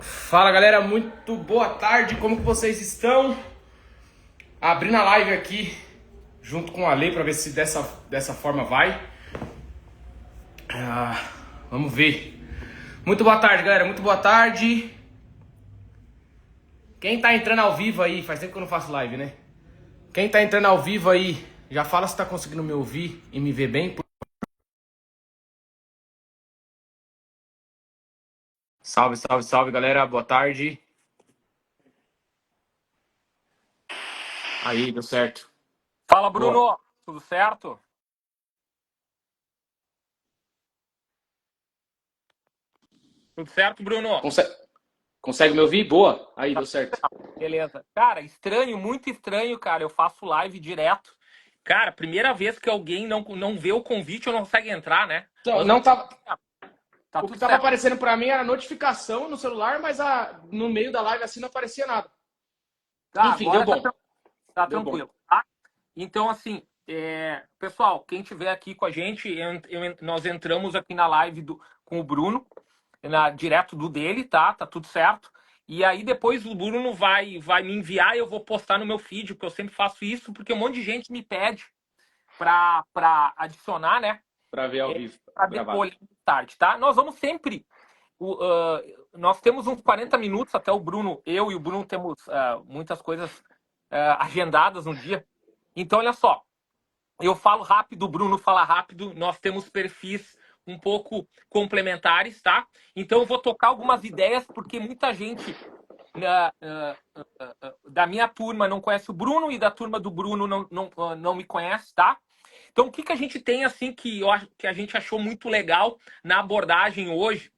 Fala galera, muito boa tarde, como que vocês estão? Abrindo a live aqui junto com a Lei para ver se dessa forma vai. Vamos ver. Muito boa tarde galera, muito boa tarde. Quem tá entrando ao vivo aí, faz tempo que eu não faço live, né? Quem tá entrando ao vivo aí, já fala se tá conseguindo me ouvir e me ver bem. Salve, salve, salve galera, boa tarde. Aí, deu certo. Fala, Boa. Bruno. Tudo certo? Tudo certo, Bruno? Consegue me ouvir? Boa. Aí, Tá deu tudo certo. certo. Beleza. Cara, estranho, muito estranho, cara. Eu faço live direto. Cara, primeira vez que alguém não vê o convite ou não consegue entrar, né? Então, Mas não tá. tá O que tudo tava certo. aparecendo pra mim era notificação no celular, mas no meio da live assim não aparecia nada. Tá, Enfim, deu agora bom. tá Deu bom. tranquilo, tá? Então, assim, pessoal, quem tiver aqui com a gente, nós entramos aqui na live com o Bruno, direto do dele, tá? Tá tudo certo. E aí depois o Bruno vai me enviar e eu vou postar no meu feed, porque eu sempre faço isso, porque um monte de gente me pede pra adicionar, né? Pra ver ao vivo, Pra gravado. depois, tarde, tá? Nós vamos sempre. Nós temos uns 40 minutos até o Bruno, eu e o Bruno temos muitas coisas agendadas no dia. Então, olha só, eu falo rápido, o Bruno fala rápido, nós temos perfis um pouco complementares, tá? Então, eu vou tocar algumas ideias, porque muita gente da minha turma não conhece o Bruno e da turma do Bruno não me conhece, tá? Então, o que a gente tem, assim, que eu acho que a gente achou muito legal na abordagem hoje?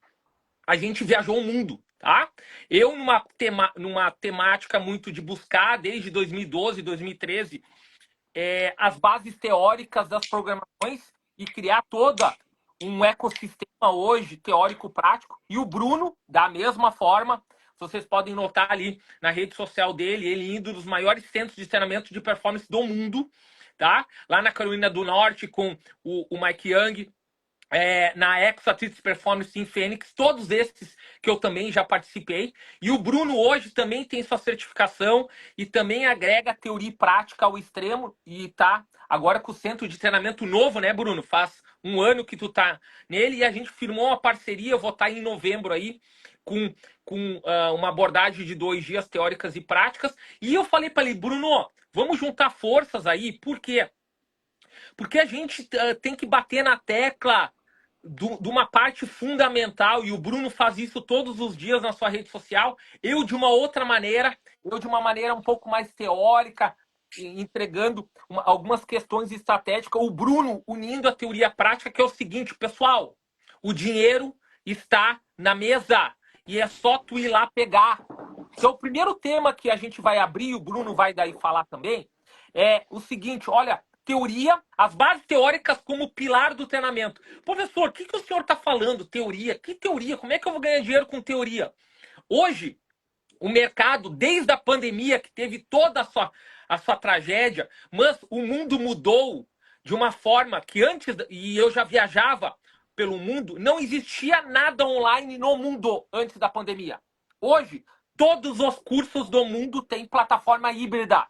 A gente viajou o mundo, tá? Eu, numa temática muito de buscar, desde 2012, 2013, as bases teóricas das programações e criar toda um ecossistema hoje teórico-prático. E o Bruno, da mesma forma, vocês podem notar ali na rede social dele, ele indo nos maiores centros de treinamento de performance do mundo, tá? Lá na Carolina do Norte com o Mike Young, na Exatrix Performance em Fênix, todos esses que eu também já participei. E o Bruno hoje também tem sua certificação e também agrega teoria e prática ao extremo e tá agora com o centro de treinamento novo, né, Bruno? Faz um ano que tu tá nele e a gente firmou uma parceria, eu vou estar em novembro aí com uma abordagem de 2 dias teóricas e práticas. E eu falei para ele, Bruno, vamos juntar forças aí, por quê? Porque a gente tem que bater na tecla de uma parte fundamental, e o Bruno faz isso todos os dias na sua rede social, eu de uma outra maneira, eu de uma maneira um pouco mais teórica, entregando algumas questões estratégicas, o Bruno unindo a teoria prática, que é o seguinte, pessoal, o dinheiro está na mesa, e é só tu ir lá pegar. Então, o primeiro tema que a gente vai abrir, o Bruno vai daí falar também, é o seguinte, olha, teoria, as bases teóricas como pilar do treinamento. Professor, o que o senhor está falando? Teoria? Que teoria? Como é que eu vou ganhar dinheiro com teoria? Hoje, o mercado, desde a pandemia, que teve toda a sua tragédia, mas o mundo mudou de uma forma que antes, e eu já viajava pelo mundo, não existia nada online no mundo antes da pandemia. Hoje, todos os cursos do mundo têm plataforma híbrida,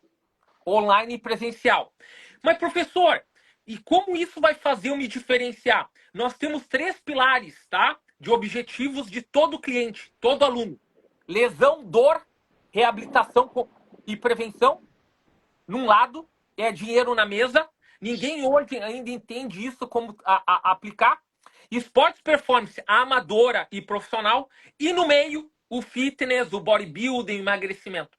online e presencial. Mas, professor, e como isso vai fazer eu me diferenciar? Nós temos 3 pilares, tá? De objetivos de todo cliente, todo aluno: lesão, dor, reabilitação e prevenção. Num lado, é dinheiro na mesa. Ninguém hoje ainda entende isso como aplicar. Esportes performance, amadora e profissional. E no meio, o fitness, o bodybuilding, emagrecimento.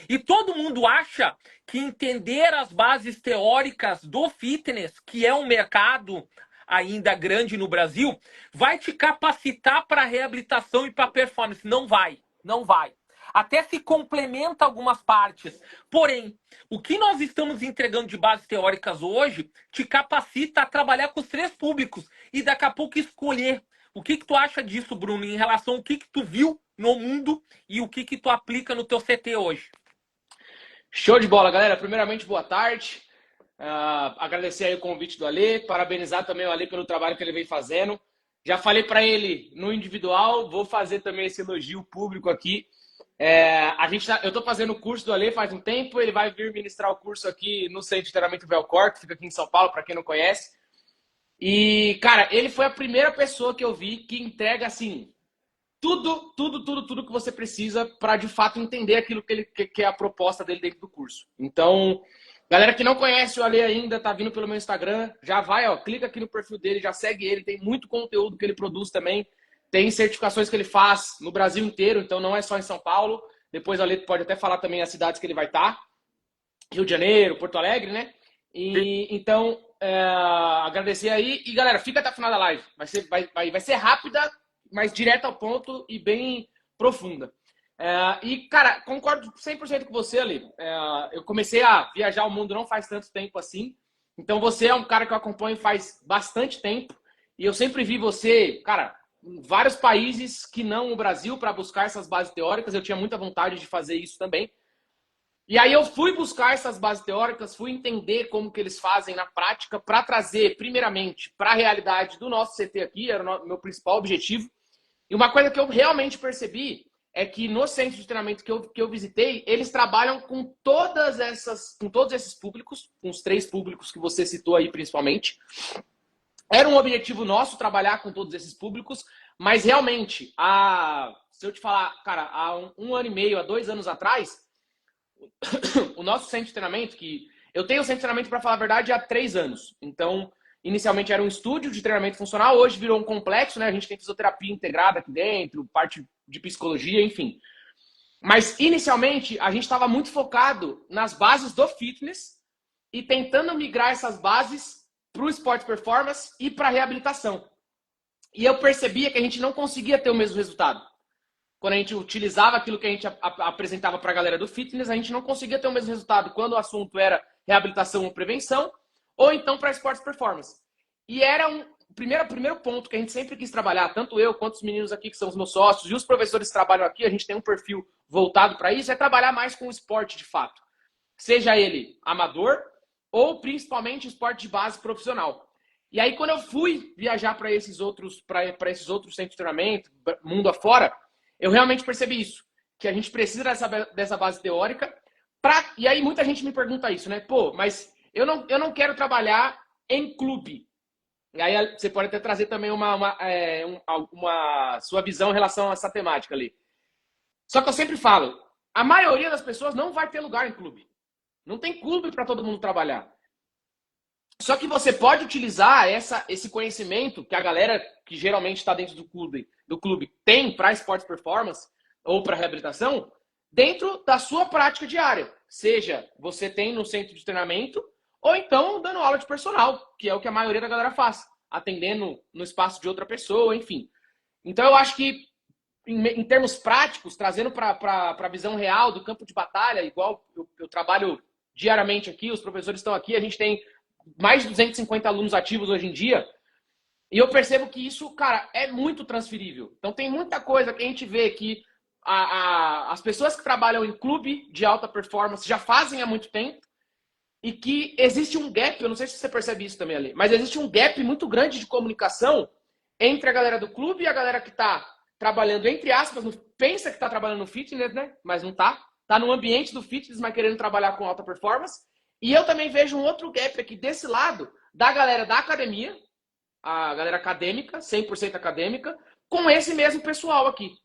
E todo mundo acha que entender as bases teóricas do fitness, que é um mercado ainda grande no Brasil, vai te capacitar para reabilitação e para performance. Não vai, não vai. Até se complementa algumas partes. Porém, o que nós estamos entregando de bases teóricas hoje te capacita a trabalhar com os 3 públicos e daqui a pouco escolher. O que tu acha disso, Bruno, em relação ao que tu viu no mundo e o que tu aplica no teu CT hoje? Show de bola, galera. Primeiramente, boa tarde. Agradecer aí o convite do Ale, parabenizar também o Ale pelo trabalho que ele vem fazendo. Já falei para ele no individual, vou fazer também esse elogio público aqui. Eu estou fazendo o curso do Ale faz um tempo, ele vai vir ministrar o curso aqui no Centro de Treinamento Velcor, que fica aqui em São Paulo, para quem não conhece. E, cara, ele foi a primeira pessoa que eu vi que entrega, assim, tudo que você precisa para de fato entender aquilo que é a proposta dele dentro do curso. Então, galera que não conhece o Ale ainda, tá vindo pelo meu Instagram, já vai, ó, clica aqui no perfil dele, já segue ele, tem muito conteúdo que ele produz também, tem certificações que ele faz no Brasil inteiro, então não é só em São Paulo. Depois o Ale pode até falar também as cidades que ele vai estar, Rio de Janeiro, Porto Alegre, né? E então, agradecer aí. E galera, fica até o final da live. Vai ser rápida, mas direta ao ponto e bem profunda. E, cara, concordo 100% com você, Ali. Eu comecei a viajar o mundo não faz tanto tempo assim. Então, você é um cara que eu acompanho faz bastante tempo. E eu sempre vi você, cara, em vários países que não o Brasil para buscar essas bases teóricas. Eu tinha muita vontade de fazer isso também. E aí eu fui buscar essas bases teóricas, fui entender como que eles fazem na prática para trazer, primeiramente, para a realidade do nosso CT aqui, era o meu principal objetivo. E uma coisa que eu realmente percebi é que no centro de treinamento que eu visitei, eles trabalham com todos esses públicos, com os 3 públicos que você citou aí principalmente. Era um objetivo nosso trabalhar com todos esses públicos, mas realmente, se eu te falar, cara, há um ano e meio, há 2 anos atrás, o nosso centro de treinamento, que eu tenho centro de treinamento, para falar a verdade, há 3 anos. Então, inicialmente era um estúdio de treinamento funcional, hoje virou um complexo, né? A gente tem fisioterapia integrada aqui dentro, parte de psicologia, enfim. Mas, inicialmente, a gente estava muito focado nas bases do fitness e tentando migrar essas bases para o esporte performance e para a reabilitação. E eu percebia que a gente não conseguia ter o mesmo resultado. Quando a gente utilizava aquilo que a gente apresentava para a galera do fitness, a gente não conseguia ter o mesmo resultado quando o assunto era reabilitação ou prevenção, ou então para esportes performance. E era primeiro ponto que a gente sempre quis trabalhar, tanto eu quanto os meninos aqui que são os meus sócios e os professores que trabalham aqui, a gente tem um perfil voltado para isso, é trabalhar mais com o esporte de fato. Seja ele amador ou principalmente esporte de base profissional. E aí quando eu fui viajar para esses outros centros de treinamento, mundo afora, eu realmente percebi isso, que a gente precisa dessa base teórica. E aí muita gente me pergunta isso, né? Pô, mas eu não quero trabalhar em clube. E aí você pode até trazer também uma sua visão em relação a essa temática ali. Só que eu sempre falo, a maioria das pessoas não vai ter lugar em clube. Não tem clube para todo mundo trabalhar. Só que você pode utilizar esse conhecimento que a galera que geralmente está dentro do clube tem para esportes performance ou para reabilitação dentro da sua prática diária. Seja você tem no centro de treinamento ou então dando aula de personal, que é o que a maioria da galera faz, atendendo no espaço de outra pessoa, enfim. Então eu acho que em termos práticos, trazendo para a visão real do campo de batalha, igual eu trabalho diariamente aqui, os professores estão aqui, a gente tem mais de 250 alunos ativos hoje em dia. E eu percebo que isso, cara, é muito transferível. Então tem muita coisa que a gente vê que as pessoas que trabalham em clube de alta performance já fazem há muito tempo e que existe um gap, eu não sei se você percebe isso também ali, mas existe um gap muito grande de comunicação entre a galera do clube e a galera que está trabalhando, entre aspas, pensa que está trabalhando no fitness, né? Mas não está. Está no ambiente do fitness, mas querendo trabalhar com alta performance. E eu também vejo um outro gap aqui desse lado, da galera da academia, a galera acadêmica, 100% acadêmica, com esse mesmo pessoal aqui.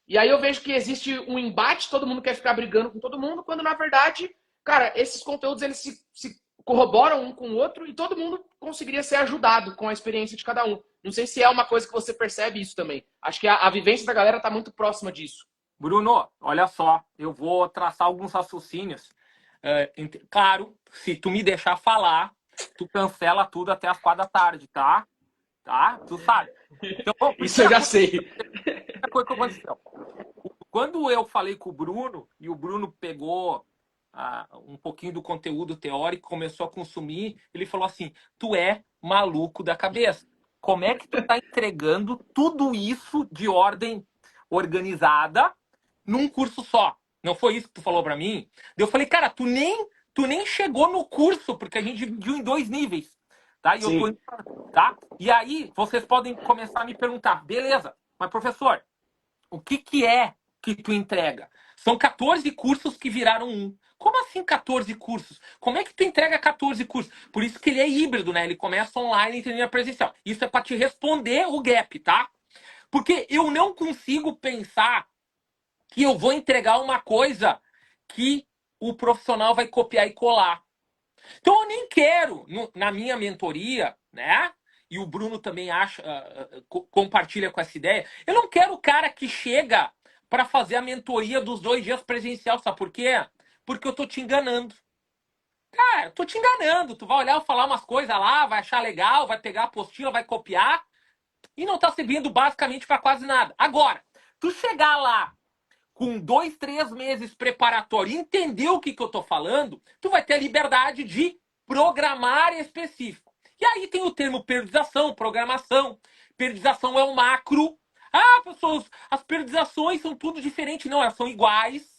E aí eu vejo que existe um embate, todo mundo quer ficar brigando com todo mundo, quando na verdade, cara, esses conteúdos eles se corroboram um com o outro e todo mundo conseguiria ser ajudado com a experiência de cada um. Não sei se é uma coisa que você percebe isso também. Acho que a vivência da galera está muito próxima disso. Bruno, olha só, eu vou traçar alguns raciocínios. Claro, se tu me deixar falar, tu cancela tudo até as 4 da tarde, tá? Tá? Tu sabe. Então, isso eu já sei. Coisa que aconteceu. Quando eu falei com o Bruno, e o Bruno pegou um pouquinho do conteúdo teórico, começou a consumir, ele falou assim, tu é maluco da cabeça. Como é que tu tá entregando tudo isso de ordem organizada num curso só? Não foi isso que tu falou para mim? Eu falei, cara, tu nem chegou no curso, porque a gente dividiu em 2 níveis. tá? E eu tô Sim. indo, tá? E aí vocês podem começar a me perguntar, beleza, mas professor, o que que é que tu entrega? São 14 cursos que viraram um. Como assim 14 cursos? Como é que tu entrega 14 cursos? Por isso que ele é híbrido, né? Ele começa online e termina presencial. Isso é para te responder o gap, tá? Porque eu não consigo pensar que eu vou entregar uma coisa que o profissional vai copiar e colar. Então eu nem quero, na minha mentoria, né? E o Bruno também acha, compartilha com essa ideia. Eu não quero o cara que chega para fazer a mentoria dos 2 dias presencial, sabe por quê? Porque eu tô te enganando. Cara, eu tô te enganando. Tu vai olhar e falar umas coisas lá, vai achar legal, vai pegar a apostila, vai copiar e não tá servindo basicamente para quase nada. Agora, tu chegar lá com 2, 3 meses preparatório e entender o que eu tô falando, tu vai ter a liberdade de programar específico. E aí tem o termo periodização, programação. Periodização é um macro. Ah, pessoas, as periodizações são tudo diferente. Não, elas são iguais.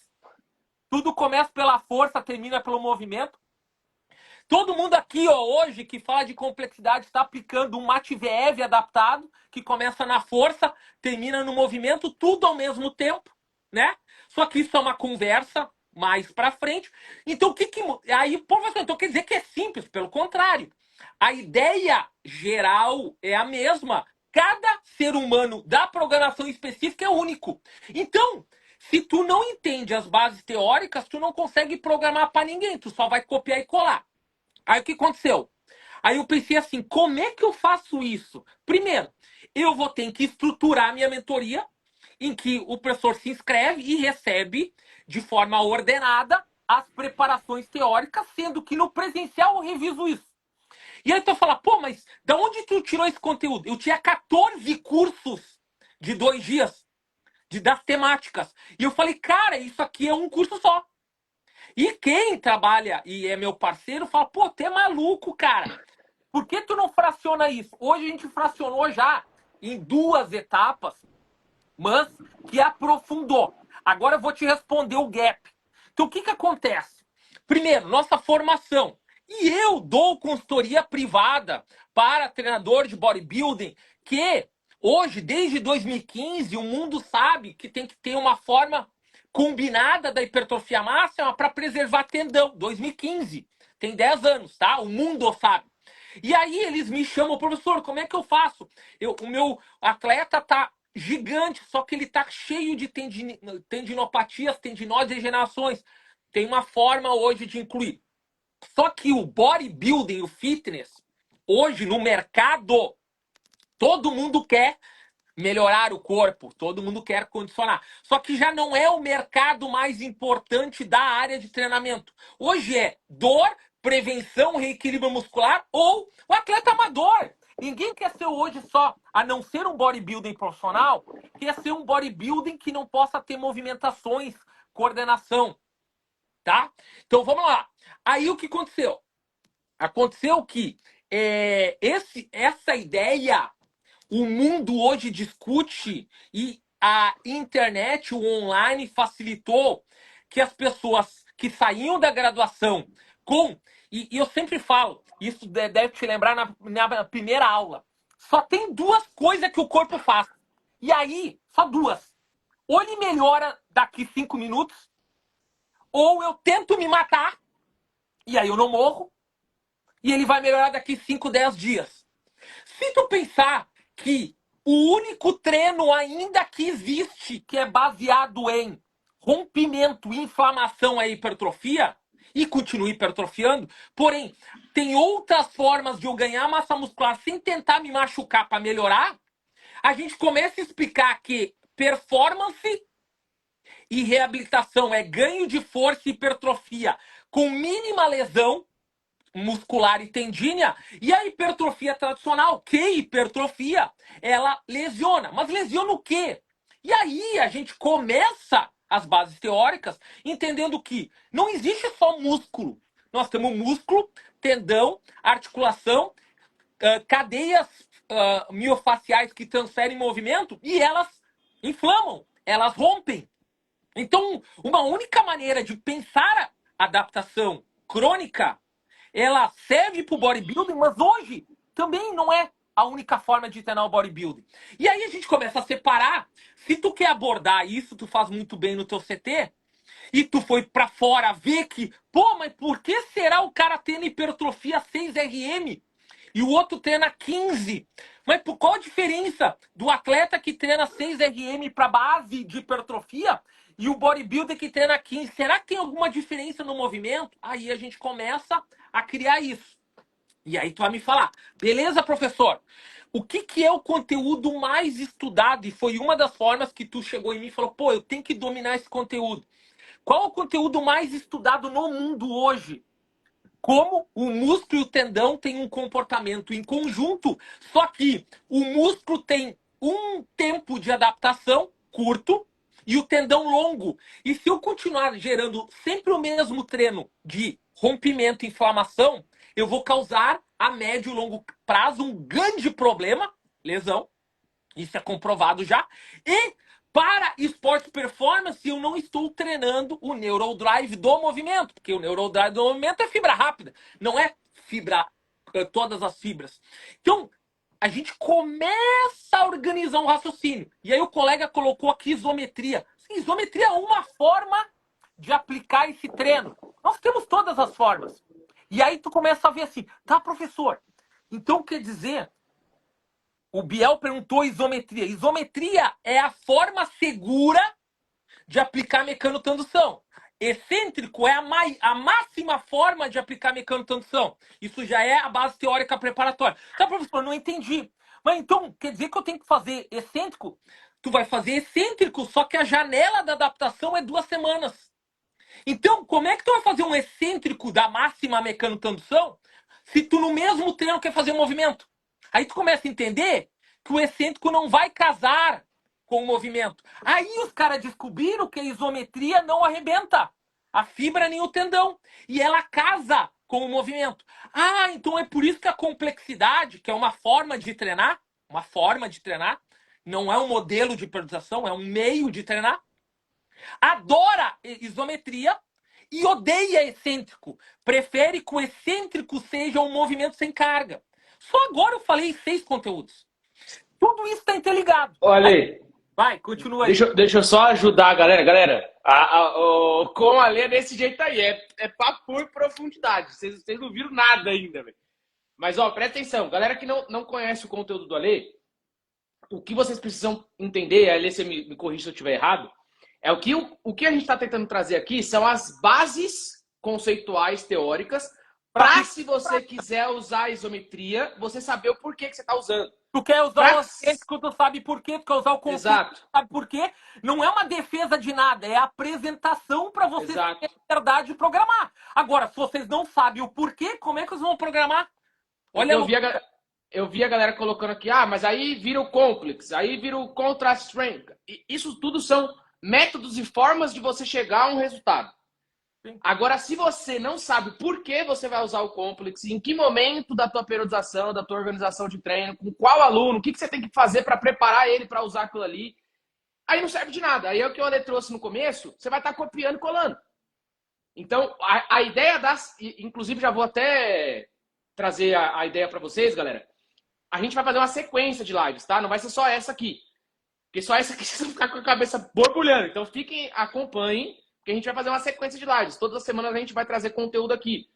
Tudo começa pela força, termina pelo movimento. Todo mundo aqui, ó, hoje, que fala de complexidade, está aplicando um MATVEV adaptado, que começa na força, termina no movimento, tudo ao mesmo tempo, né? Só que isso é uma conversa mais para frente. Então, o que que... Aí, professor, então quer dizer que é simples, pelo contrário. A ideia geral é a mesma. Cada ser humano da programação específica é único. Então, se tu não entende as bases teóricas, tu não consegue programar para ninguém, tu só vai copiar e colar. Aí o que aconteceu? Aí eu pensei assim, como é que eu faço isso? Primeiro, eu vou ter que estruturar minha mentoria, em que o professor se inscreve e recebe de forma ordenada as preparações teóricas, sendo que no presencial eu reviso isso. E aí tu fala, pô, mas da onde tu tirou esse conteúdo? Eu tinha 14 cursos de 2 dias, das temáticas. E eu falei, cara, isso aqui é um curso só. E quem trabalha e é meu parceiro fala, pô, tu é maluco, cara. Por que tu não fraciona isso? Hoje a gente fracionou já em 2 etapas, mas que aprofundou. Agora eu vou te responder o gap. Então o que que acontece? Primeiro, nossa formação. E eu dou consultoria privada para treinador de bodybuilding que hoje, desde 2015, o mundo sabe que tem que ter uma forma combinada da hipertrofia máxima para preservar tendão. 2015. Tem 10 anos, tá? O mundo sabe. E aí eles me chamam, professor, como é que eu faço? O meu atleta tá gigante, só que ele tá cheio de tendinopatias, tendinoses e degenerações. Tem uma forma hoje de incluir. Só que o bodybuilding, o fitness, hoje no mercado, todo mundo quer melhorar o corpo, todo mundo quer condicionar. Só que já não é o mercado mais importante da área de treinamento. Hoje é dor, prevenção, reequilíbrio muscular ou o atleta amador. Ninguém quer ser hoje só, a não ser um bodybuilding profissional, quer ser um bodybuilding que não possa ter movimentações, coordenação, tá? Então vamos lá. Aí o que aconteceu? Aconteceu que essa ideia o mundo hoje discute e a internet, o online facilitou que as pessoas que saíam da graduação com. E eu sempre falo, isso deve te lembrar na primeira aula. Só tem 2 coisas que o corpo faz. E aí, só 2. Ou ele melhora daqui 5 minutos, ou eu tento me matar, e aí eu não morro, e ele vai melhorar daqui 5, 10 dias. Se tu pensar que o único treino ainda que existe que é baseado em rompimento, inflamação é hipertrofia, e continua hipertrofiando, porém, tem outras formas de eu ganhar massa muscular sem tentar me machucar para melhorar, a gente começa a explicar que performance e reabilitação é ganho de força e hipertrofia com mínima lesão muscular e tendínea, e a hipertrofia tradicional, que hipertrofia, ela lesiona. Mas lesiona o quê? E aí a gente começa as bases teóricas entendendo que não existe só músculo. Nós temos músculo, tendão, articulação, cadeias miofaciais que transferem movimento e elas inflamam, elas rompem. Então, uma única maneira de pensar a adaptação crônica ela serve para o bodybuilding, mas hoje também não é a única forma de treinar o bodybuilding. E aí a gente começa a separar. Se tu quer abordar isso, tu faz muito bem no teu CT, e tu foi pra fora ver que, pô, mas por que será o cara tendo hipertrofia 6 RM e o outro treina 15? Mas por qual a diferença do atleta que treina 6 RM para base de hipertrofia e o bodybuilder que treina 15? Será que tem alguma diferença no movimento? Aí a gente começa a criar isso. E aí tu vai me falar, beleza, professor? O que é o conteúdo mais estudado? E foi uma das formas que tu chegou em mim e falou, pô, eu tenho que dominar esse conteúdo. Qual é o conteúdo mais estudado no mundo hoje? Como o músculo e o tendão têm um comportamento em conjunto, só que o músculo tem um tempo de adaptação curto e o tendão longo. E se eu continuar gerando sempre o mesmo treino de rompimento e inflamação, eu vou causar a médio e longo prazo um grande problema, lesão, isso é comprovado já, e para esporte performance, eu não estou treinando o neural drive do movimento, porque o neural drive do movimento é fibra rápida, não é fibra, todas as fibras. Então, a gente começa a organizar um raciocínio. E aí o colega colocou aqui isometria. Isometria é uma forma de aplicar esse treino. Nós temos todas as formas. E aí tu começa a ver assim, tá, professor? Então quer dizer, o Biel perguntou isometria. Isometria é a forma segura de aplicar mecanotendução. Excêntrico é a máxima forma de aplicar mecanotendução. Isso já é a base teórica preparatória. Tá, professor, não entendi. Mas então, quer dizer que eu tenho que fazer excêntrico? Tu vai fazer excêntrico, só que a janela da adaptação é 2 semanas. Então, como é que tu vai fazer um excêntrico da máxima mecanotendução se tu no mesmo treino quer fazer um movimento? Aí tu começa a entender que o excêntrico não vai casar com o movimento. Aí os caras descobriram que a isometria não arrebenta a fibra nem o tendão. E ela casa com o movimento. Ah, então é por isso que a complexidade, que é uma forma de treinar, não é um modelo de periodização, é um meio de treinar, adora isometria e odeia excêntrico. Prefere que o excêntrico seja um movimento sem carga. Só agora eu falei 6 conteúdos. Tudo isso está interligado. Olha aí. Vai, continua aí. Deixa eu só ajudar a galera. Galera, com a Lê desse jeito aí. É papo por profundidade. Vocês não viram nada ainda, velho. Mas, ó, presta atenção. Galera que não conhece o conteúdo do Alê, o que vocês precisam entender, Alê, você me corrija se eu estiver errado, é o que a gente está tentando trazer aqui são as bases conceituais teóricas para, se você quiser usar a isometria, você saber o porquê que você está usando. Tu quer usar o excêntrico, tu sabe por quê. Tu quer usar o conceito, Exato. tu sabe por quê. Não é uma defesa de nada, é a apresentação para vocês terem a verdade de programar. Agora, se vocês não sabem o porquê, como é que vocês vão programar? Olha, eu vi a galera colocando aqui, mas aí vira o complex, aí vira o contrast strength. Isso tudo são métodos e formas de você chegar a um resultado. Sim. Agora, se você não sabe por que você vai usar o complex, em que momento da tua periodização, da tua organização de treino, com qual aluno, o que você tem que fazer para preparar ele para usar aquilo ali, aí não serve de nada. Aí é o que o Ale trouxe no começo, você vai estar copiando e colando. Então, a ideia inclusive já vou até trazer a ideia para vocês, galera. A gente vai fazer uma sequência de lives, tá? Não vai ser só essa aqui. Porque só essa aqui vocês vão ficar com a cabeça borbulhando. Então, acompanhem, que a gente vai fazer uma sequência de lives. Todas as semanas a gente vai trazer conteúdo aqui.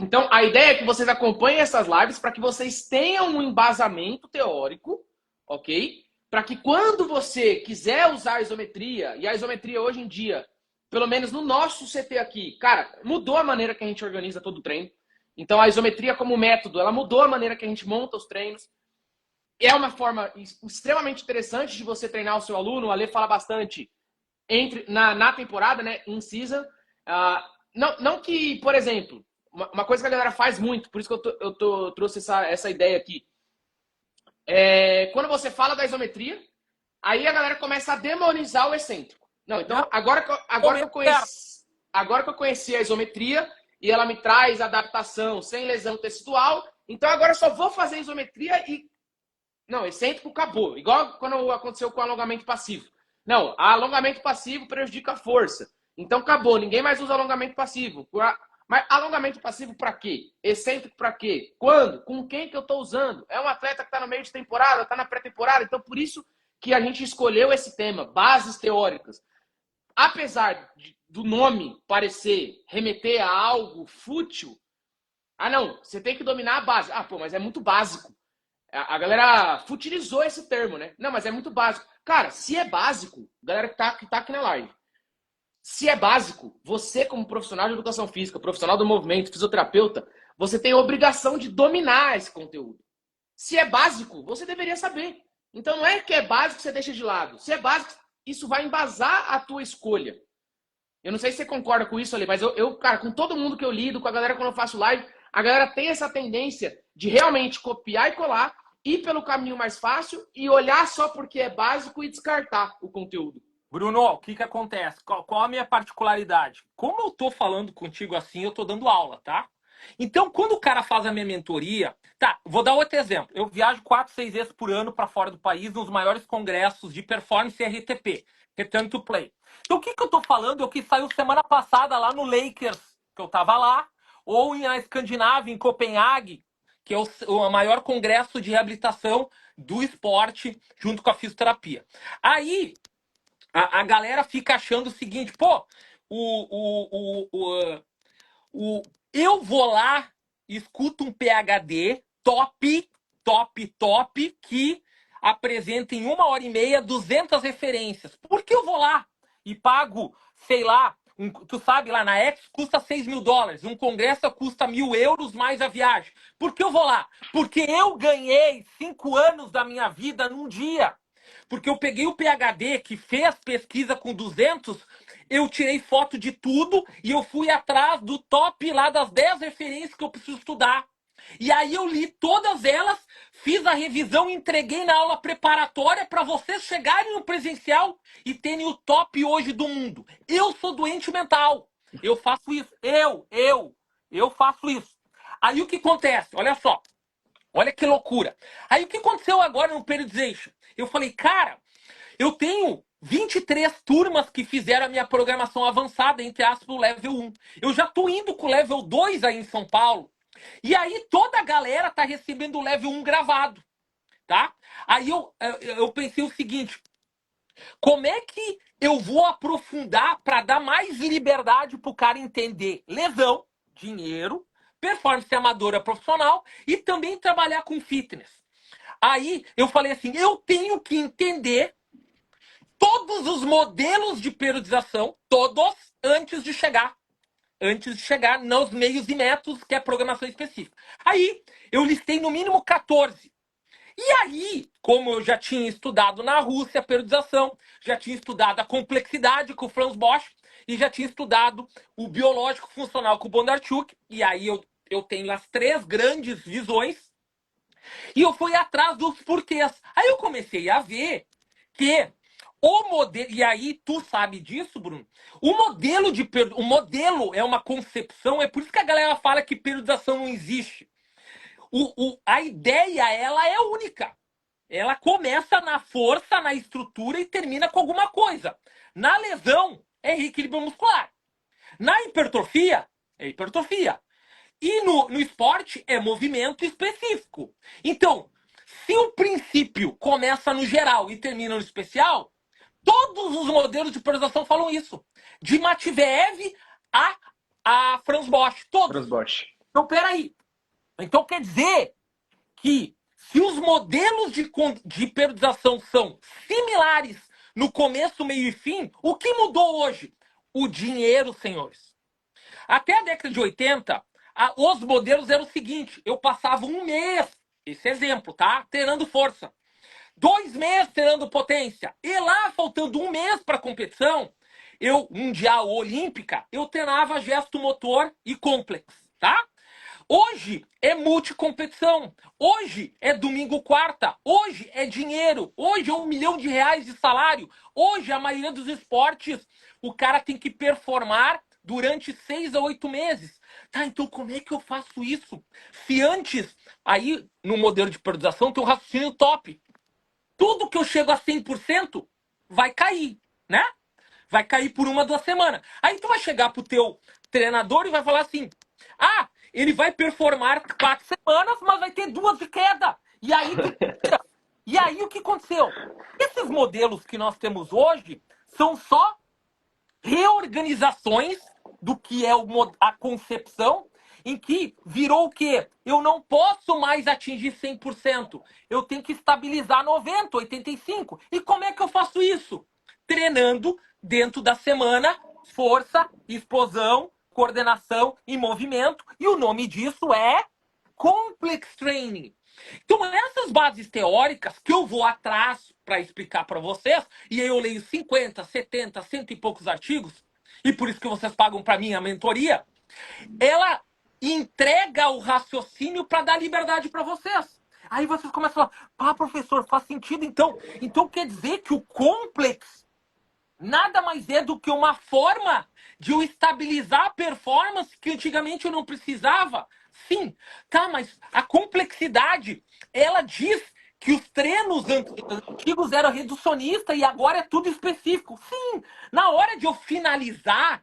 Então, a ideia é que vocês acompanhem essas lives para que vocês tenham um embasamento teórico, ok? Para que quando você quiser usar a isometria, e a isometria hoje em dia, pelo menos no nosso CT aqui, cara, mudou a maneira que a gente organiza todo o treino. Então, a isometria como método, ela mudou a maneira que a gente monta os treinos. É uma forma extremamente interessante de você treinar o seu aluno. O Ale fala bastante na temporada, né? In season. Não que, por exemplo, uma coisa que a galera faz muito, por isso que eu trouxe essa ideia aqui. Quando você fala da isometria, aí a galera começa a demonizar o excêntrico. Não, então, agora que eu conheci a isometria e ela me traz adaptação sem lesão tecidual, então agora eu só vou fazer isometria e... Não, excêntrico acabou. Igual quando aconteceu com o alongamento passivo. Não, alongamento passivo prejudica a força. Então acabou, ninguém mais usa alongamento passivo. Mas alongamento passivo para quê? Excêntrico para quê? Quando? Com quem que eu estou usando? É um atleta que está no meio de temporada, está na pré-temporada, então por isso que a gente escolheu esse tema, bases teóricas. Apesar do nome parecer remeter a algo fútil, não, você tem que dominar a base. Pô, mas é muito básico. A galera futilizou esse termo, né? Não, mas é muito básico. Cara, se é básico, galera que tá aqui na live, se é básico, você como profissional de educação física, profissional do movimento, fisioterapeuta, você tem a obrigação de dominar esse conteúdo. Se é básico, você deveria saber. Então não é que é básico, você deixa de lado. Se é básico, isso vai embasar a tua escolha. Eu não sei se você concorda com isso ali, mas cara, com todo mundo que eu lido, com a galera quando eu faço live, a galera tem essa tendência de realmente copiar e colar, ir pelo caminho mais fácil e olhar só porque é básico e descartar o conteúdo. Bruno, o que acontece? Qual a minha particularidade? Como eu tô falando contigo assim, eu tô dando aula, tá? Então, quando o cara faz a minha mentoria, tá, vou dar outro exemplo. Eu viajo 4, 6 vezes por ano para fora do país, nos maiores congressos de performance RTP, Return to Play. Então, o que eu tô falando é o que saiu semana passada lá no Lakers, que eu tava lá, ou na Escandinávia, em Copenhague, que é o maior congresso de reabilitação do esporte, junto com a fisioterapia. Aí, a galera fica achando o seguinte, pô, eu vou lá, escuto um PhD top, que apresenta em 1h30 200 referências. Por que eu vou lá e pago, sei lá, tu sabe, lá na X custa $6.000, um congresso custa €1.000 mais a viagem. Por que eu vou lá? Porque eu ganhei 5 anos da minha vida num dia. Porque eu peguei o PhD que fez pesquisa com 200, eu tirei foto de tudo e eu fui atrás do top lá das 10 referências que eu preciso estudar. E aí eu li todas elas, fiz a revisão e entreguei na aula preparatória para vocês chegarem no presencial e terem o top hoje do mundo. Eu sou doente mental. Eu faço isso. Eu faço isso. Aí o que acontece? Olha só. Olha que loucura. Aí o que aconteceu agora no Periodization? Eu falei, cara, eu tenho 23 turmas que fizeram a minha programação avançada, entre aspas, o level 1. Eu já tô indo com o level 2 aí em São Paulo. E aí toda a galera tá recebendo o level 1 gravado, tá? Aí eu pensei o seguinte, como é que eu vou aprofundar para dar mais liberdade pro cara entender lesão, dinheiro, performance amadora profissional e também trabalhar com fitness? Aí eu falei assim, eu tenho que entender todos os modelos de periodização, todos, antes de chegar nos meios e métodos, que é a programação específica. Aí eu listei no mínimo 14. E aí, como eu já tinha estudado na Rússia a periodização, já tinha estudado a complexidade com o Franz Bosch e já tinha estudado o biológico funcional com o Bondarchuk, e aí eu tenho as 3 grandes visões, e eu fui atrás dos porquês. Aí eu comecei a ver que o modelo, e aí tu sabe disso, Bruno, o modelo é uma concepção, é por isso que a galera fala que periodização não existe. A ideia, ela é única. Ela começa na força, na estrutura e termina com alguma coisa. Na lesão, é reequilíbrio muscular. Na hipertrofia, é hipertrofia. E no esporte, é movimento específico. Então, se o princípio começa no geral e termina no especial, todos os modelos de priorização falam isso. De Matveev a Franz Bosch, todos. Franz Bosch. Então, peraí. Então, quer dizer que se os modelos de periodização são similares no começo, meio e fim, o que mudou hoje? O dinheiro, senhores. Até a década de 80, os modelos eram o seguinte, eu passava um mês, esse exemplo, tá? Treinando força. 2 meses treinando potência. E lá, faltando um mês para a competição, mundial olímpica, eu treinava gesto motor e complex, tá? Hoje é multicompetição. Hoje é domingo, quarta. Hoje é dinheiro. Hoje é R$1 milhão de salário. Hoje, a maioria dos esportes, o cara tem que performar durante 6 a 8 meses. Tá, então como é que eu faço isso? Se antes, aí no modelo de periodização, tem um raciocínio top. Tudo que eu chego a 100% vai cair, né? Vai cair por 1, 2 semanas. Aí tu vai chegar pro teu treinador e vai falar assim: ah, ele vai performar 4 semanas, mas vai ter 2 de queda. E aí tu tira. E aí o que aconteceu? Esses modelos que nós temos hoje são só reorganizações do que é a concepção, em que virou o quê? Eu não posso mais atingir 100%. Eu tenho que estabilizar 90, 85. E como é que eu faço isso? Treinando dentro da semana, força, explosão, coordenação e movimento. E o nome disso é Complex Training. Então, essas bases teóricas que eu vou atrás para explicar para vocês, e aí eu leio 50, 70, cento e poucos artigos, e por isso que vocês pagam para mim a mentoria, ela entrega o raciocínio para dar liberdade para vocês. Aí vocês começam a falar: pá, professor, faz sentido então. Então quer dizer que o complex nada mais é do que uma forma de eu estabilizar a performance que antigamente eu não precisava. Sim, tá, mas a complexidade, ela diz que os treinos antigos eram reducionistas e agora é tudo específico. Sim, na hora de eu finalizar,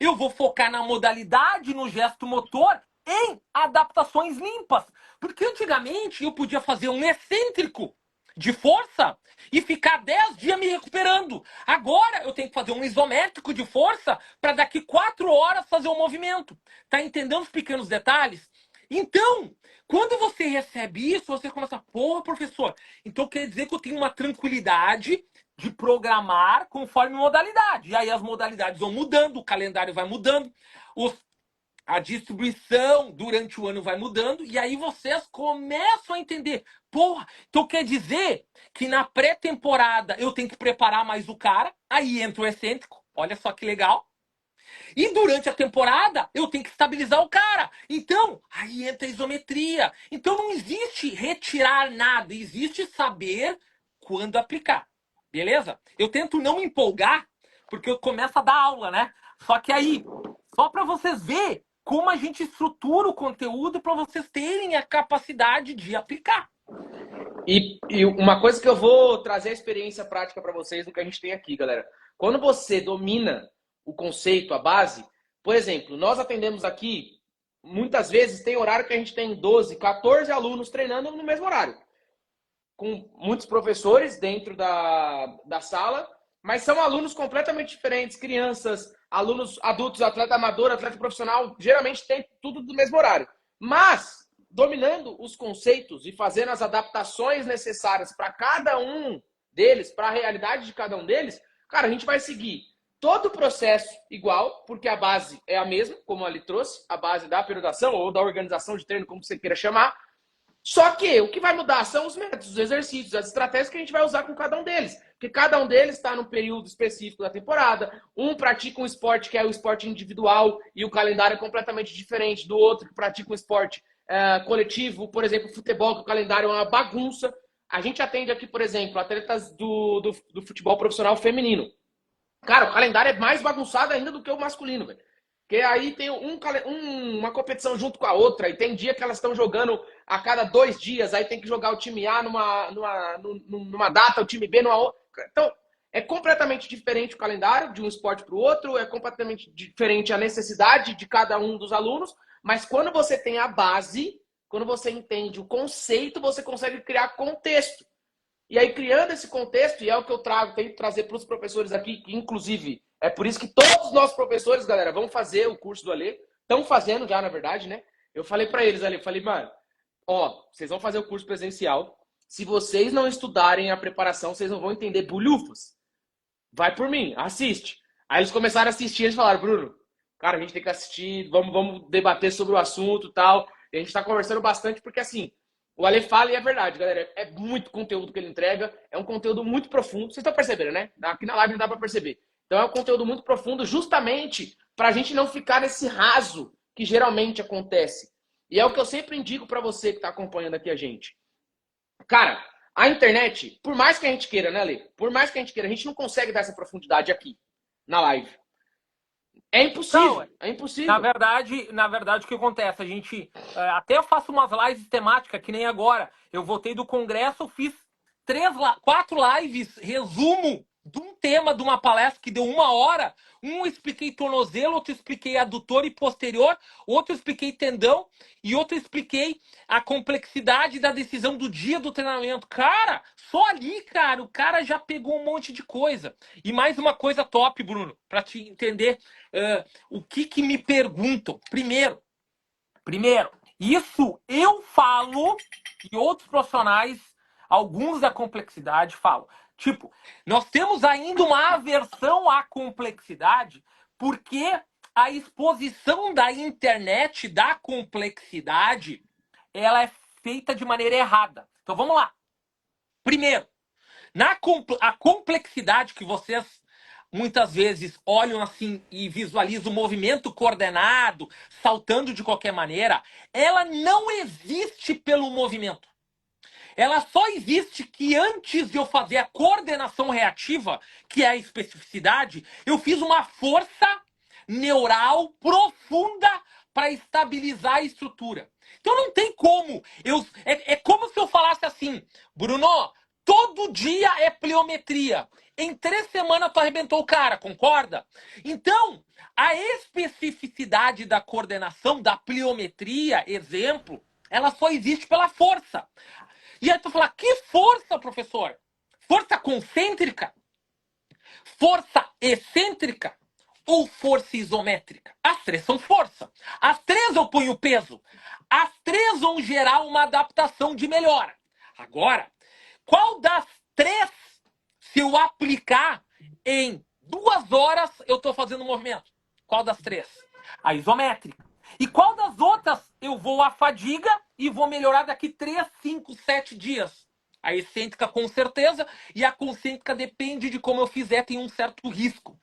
eu vou focar na modalidade, no gesto motor, em adaptações limpas. Porque antigamente eu podia fazer um excêntrico de força e ficar 10 dias me recuperando. Agora eu tenho que fazer um isométrico de força para daqui 4 horas fazer um movimento. Tá entendendo os pequenos detalhes? Então, quando você recebe isso, você começa: porra, professor, então quer dizer que eu tenho uma tranquilidade de programar conforme modalidade. E aí as modalidades vão mudando, o calendário vai mudando, a distribuição durante o ano vai mudando, e aí vocês começam a entender: porra, então quer dizer que na pré-temporada eu tenho que preparar mais o cara, aí entra o excêntrico, olha só que legal. E durante a temporada eu tenho que estabilizar o cara, então aí entra a isometria. Então não existe retirar nada, existe saber quando aplicar, beleza? Eu tento não me empolgar, porque eu começo a dar aula, né? Só que aí, só para vocês verem como a gente estrutura o conteúdo para vocês terem a capacidade de aplicar. E uma coisa que eu vou trazer a experiência prática para vocês do que a gente tem aqui, galera. Quando você domina o conceito, a base, por exemplo, nós atendemos aqui, muitas vezes tem horário que a gente tem 12, 14 alunos treinando no mesmo horário. Com muitos professores dentro da sala, mas são alunos completamente diferentes, crianças, alunos adultos, atleta amador, atleta profissional, geralmente tem tudo do mesmo horário. Mas, dominando os conceitos e fazendo as adaptações necessárias para cada um deles, para a realidade de cada um deles, cara, a gente vai seguir todo o processo igual, porque a base é a mesma, como ali trouxe, a base da periodização ou da organização de treino, como você queira chamar. Só que o que vai mudar são os métodos, os exercícios, as estratégias que a gente vai usar com cada um deles. Porque cada um deles está num período específico da temporada. Um pratica um esporte que é o esporte individual e o calendário é completamente diferente do outro que pratica um esporte coletivo. Por exemplo, futebol, que o calendário é uma bagunça. A gente atende aqui, por exemplo, atletas do futebol profissional feminino. Cara, o calendário é mais bagunçado ainda do que o masculino, velho. Porque aí tem uma competição junto com a outra, e tem dia que elas estão jogando a cada 2 dias, aí tem que jogar o time A numa data, o time B numa outra. Então, é completamente diferente o calendário de um esporte para o outro, é completamente diferente a necessidade de cada um dos alunos, mas quando você tem a base, quando você entende o conceito, você consegue criar contexto. E aí, criando esse contexto, e é o que eu tento trazer para os professores aqui, que inclusive é por isso que todos os nossos professores, galera, vão fazer o curso do Alê, estão fazendo já, na verdade, né? Eu falei para eles ali, falei: mano, ó, vocês vão fazer o curso presencial, se vocês não estudarem a preparação, vocês não vão entender bulhufas. Vai por mim, assiste. Aí eles começaram a assistir, eles falaram: Bruno, cara, a gente tem que assistir, vamos debater sobre o assunto e tal. E a gente tá conversando bastante, porque assim, o Ale fala e é verdade, galera. É muito conteúdo que ele entrega. É um conteúdo muito profundo. Vocês estão percebendo, né? Aqui na live não dá para perceber. Então é um conteúdo muito profundo, justamente para a gente não ficar nesse raso que geralmente acontece. E é o que eu sempre indico para você que está acompanhando aqui a gente. Cara, a internet, por mais que a gente queira, né, Ale? Por mais que a gente queira, a gente não consegue dar essa profundidade aqui, na live. É impossível, Não, é impossível. na verdade, o que acontece? A gente até eu faço umas lives temáticas, que nem agora. Eu voltei do congresso, fiz 4 lives, resumo de um tema de uma palestra que deu 1 hora. Um eu expliquei tornozelo, outro eu expliquei adutor e posterior, outro eu expliquei tendão e outro eu expliquei a complexidade da decisão do dia do treinamento. Cara, só ali, cara, o cara já pegou um monte de coisa. E mais uma coisa top, Bruno, para te entender o que me perguntam. Primeiro, isso eu falo e outros profissionais, alguns da complexidade, falam. Tipo, nós temos ainda uma aversão à complexidade porque a exposição da internet da complexidade ela é feita de maneira errada. Então vamos lá. Primeiro, a complexidade que vocês muitas vezes olham assim e visualizam o movimento coordenado, saltando de qualquer maneira, ela não existe pelo movimento. Ela só existe que antes de eu fazer a coordenação reativa, que é a especificidade, eu fiz uma força neural profunda para estabilizar a estrutura. Então não tem como. É como se eu falasse assim, Bruno, todo dia é pliometria. Em 3 semanas tu arrebentou o cara, concorda? Então, a especificidade da coordenação, da pliometria, exemplo, ela só existe pela força. E aí tu fala, que força, professor? Força concêntrica? Força excêntrica? Ou força isométrica? As 3 são força. As 3 eu ponho peso. As 3 vão gerar uma adaptação de melhora. Agora, qual das 3, se eu aplicar em 2 horas, eu estou fazendo um movimento? Qual das 3? A isométrica. E qual das outras eu vou à fadiga e vou melhorar daqui 3, 5, 7 dias? A excêntrica com certeza, e a concêntrica depende de como eu fizer, tem um certo risco.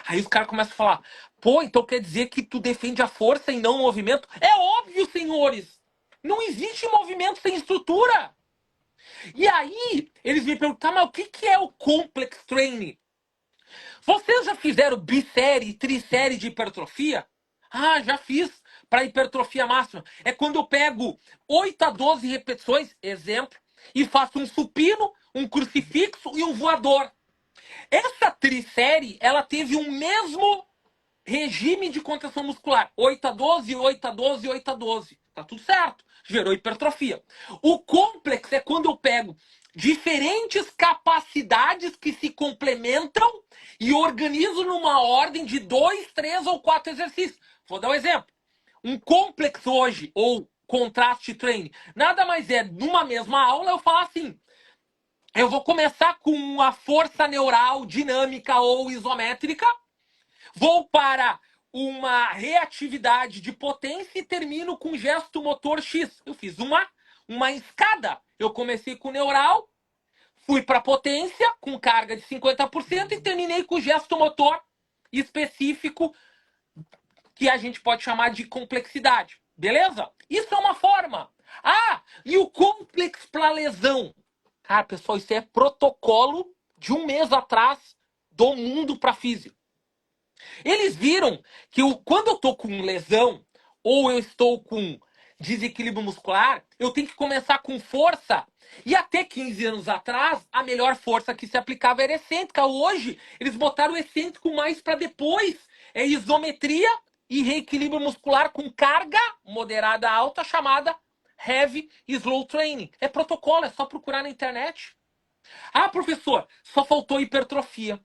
Aí os caras começam a falar, pô, então quer dizer que tu defende a força e não o movimento? É óbvio, senhores! Não existe movimento sem estrutura! E aí, eles me perguntam, mas o que é o complex training? Vocês já fizeram bissérie, trissérie de hipertrofia? Ah, já fiz para hipertrofia máxima. É quando eu pego 8 a 12 repetições, exemplo, e faço um supino, um crucifixo e um voador. Essa trissérie, ela teve o mesmo regime de contração muscular. 8 a 12, 8 a 12, 8 a 12. Tá tudo certo. Gerou hipertrofia. O complexo é quando eu pego diferentes capacidades que se complementam e organizo numa ordem de 2, 3 ou 4 exercícios. Vou dar um exemplo. Um complexo hoje, ou contraste training, nada mais é, numa mesma aula, eu falo assim, eu vou começar com a força neural dinâmica ou isométrica, vou para uma reatividade de potência e termino com gesto motor X. Eu fiz uma escada. Eu comecei com neural, fui para potência com carga de 50% e terminei com gesto motor específico que a gente pode chamar de complexidade. Beleza? Isso é uma forma. Ah, e o complexo para lesão? Cara, pessoal, isso é protocolo de 1 mês atrás do mundo para físico. Eles viram que quando eu estou com lesão ou eu estou com desequilíbrio muscular, eu tenho que começar com força. E até 15 anos atrás, a melhor força que se aplicava era excêntrica. Hoje, eles botaram o excêntrico mais para depois. É isometria e reequilíbrio muscular com carga moderada alta, chamada Heavy Slow Training. É protocolo, é só procurar na internet. Ah, professor, só faltou hipertrofia.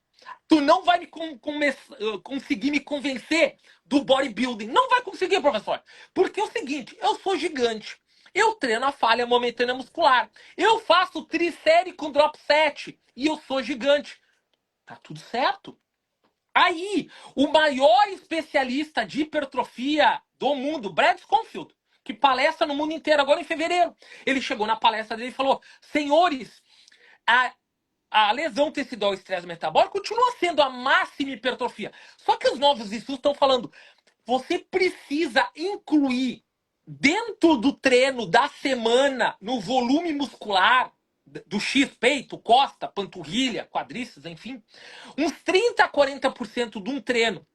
Tu não vai conseguir me convencer do bodybuilding. Não vai conseguir, professor. Porque é o seguinte, eu sou gigante. Eu treino a falha momentânea muscular. Eu faço trissérie com drop set. E eu sou gigante. Tá tudo certo. Aí, o maior especialista de hipertrofia do mundo, Brad Schofield, que palestra no mundo inteiro agora em fevereiro. Ele chegou na palestra dele e falou, senhores, a lesão tecidual estresse metabólico continua sendo a máxima hipertrofia. Só que os novos estudos estão falando, você precisa incluir dentro do treino da semana, no volume muscular, do X, peito, costa, panturrilha, quadríceps, enfim, uns 30 a 40% de um treino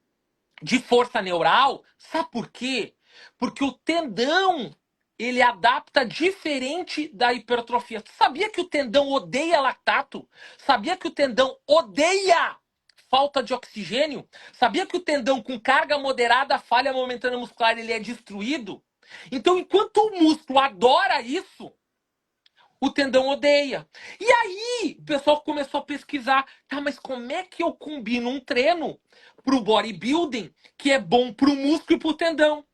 de força neural. Sabe por quê? Porque o tendão ele adapta diferente da hipertrofia. Tu sabia que o tendão odeia lactato? Sabia que o tendão odeia falta de oxigênio? Sabia que o tendão com carga moderada, falha momentânea muscular, ele é destruído? Então, enquanto o músculo adora isso, o tendão odeia. E aí, o pessoal começou a pesquisar, tá, mas como é que eu combino um treino pro bodybuilding que é bom pro músculo e pro tendão?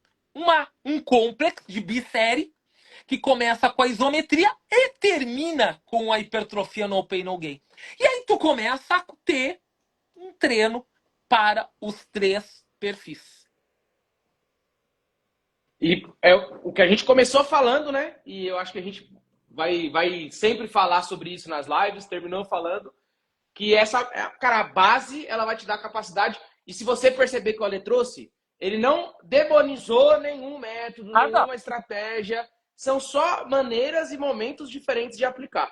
Um complexo de bissérie que começa com a isometria e termina com a hipertrofia no pain no gain. E aí tu começa a ter um treino para os três perfis. E é o que a gente começou falando, né? E eu acho que a gente vai sempre falar sobre isso nas lives, terminou falando que essa, cara, a base, ela vai te dar capacidade. E se você perceber que o Ale trouxe, ele não demonizou nenhum método, nenhuma estratégia. São só maneiras e momentos diferentes de aplicar.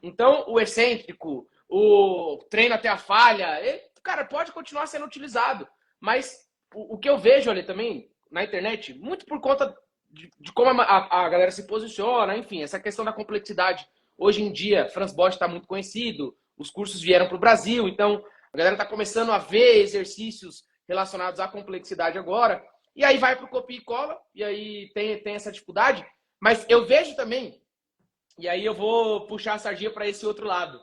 Então, o excêntrico, o treino até a falha, ele, cara, pode continuar sendo utilizado. Mas o que eu vejo ali também na internet, muito por conta de como a galera se posiciona, enfim, essa questão da complexidade. Hoje em dia, Franz Bosch está muito conhecido, os cursos vieram para o Brasil, então a galera está começando a ver exercícios relacionados à complexidade agora, e aí vai para o copia e cola, e aí tem essa dificuldade. Mas eu vejo também, e aí eu vou puxar a sardinha para esse outro lado,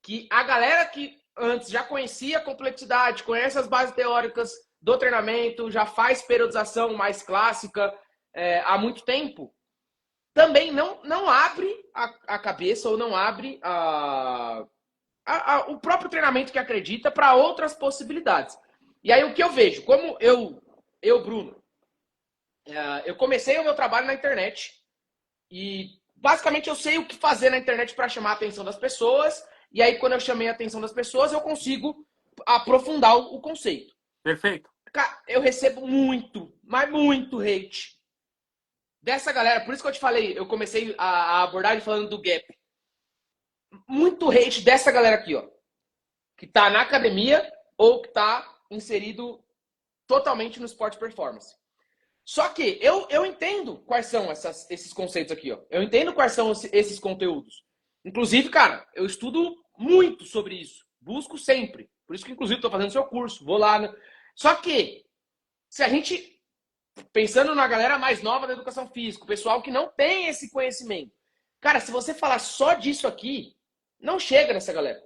que a galera que antes já conhecia a complexidade, conhece as bases teóricas do treinamento, já faz periodização mais clássica há muito tempo, também não abre a cabeça ou não abre o próprio treinamento que acredita para outras possibilidades. E aí o que eu vejo, como Bruno, eu comecei o meu trabalho na internet e basicamente eu sei o que fazer na internet para chamar a atenção das pessoas, e aí quando eu chamei a atenção das pessoas eu consigo aprofundar o conceito. Perfeito. Cara, eu recebo muito, mas muito hate dessa galera. Por isso que eu te falei, eu comecei a abordagem falando do gap. Muito hate dessa galera aqui, ó, que tá na academia ou que tá inserido totalmente no esporte performance. Só que eu entendo quais são esses conceitos aqui, ó. Eu entendo quais são esses conteúdos. Inclusive, cara, eu estudo muito sobre isso. Busco sempre. Por isso que, inclusive, estou fazendo seu curso. Vou lá. Né? Só que, se a gente, pensando na galera mais nova da educação física, o pessoal que não tem esse conhecimento, cara, se você falar só disso aqui, não chega nessa galera.